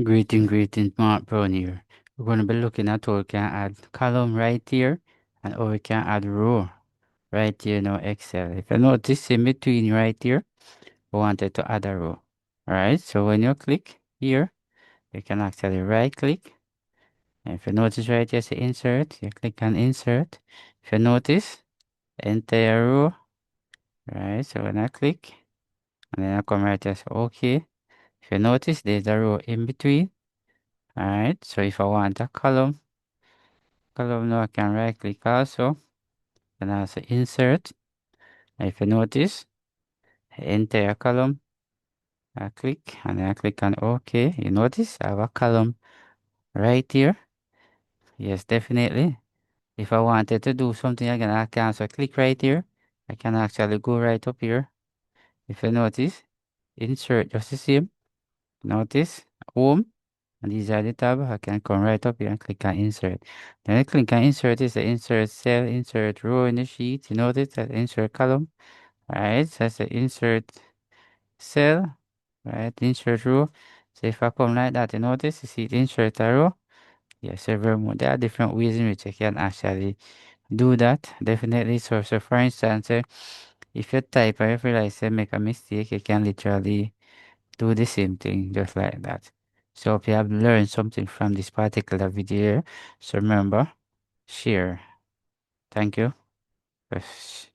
Greeting, Mark Brown here. We're going to be looking at how we can add column right here and how we can add row right here in our Excel. If you notice in between right here, we wanted to add a row. Alright, so when you click here, you can actually right click. And if you notice right here, say insert, you click on insert. If you notice, entire row, right? So when I click, and then I come right here, say okay. If you notice, there's a row in between. Alright, so if I want a column now I can right click also, and also insert. And if you notice, entire column, I click and then I click on OK. You notice I have a column right here. Yes, definitely. If I wanted to do something again, I can also click right here. I can actually go right up here. If you notice, insert just the same. Notice, home. And these are the tab. I can come right up here and click on insert. Then I click on insert is the insert cell, insert row in the sheet. You notice that insert column. Right, so that's the insert cell, right, insert row. So if I come like that, you notice, you see it insert a row. Yes, several more. There are different ways in which you can actually do that. Definitely. So for instance, if you type and you realize you make a mistake, you can literally do the same thing just like that. So if you have learned something from this particular video, so remember, share. Thank you. Yes.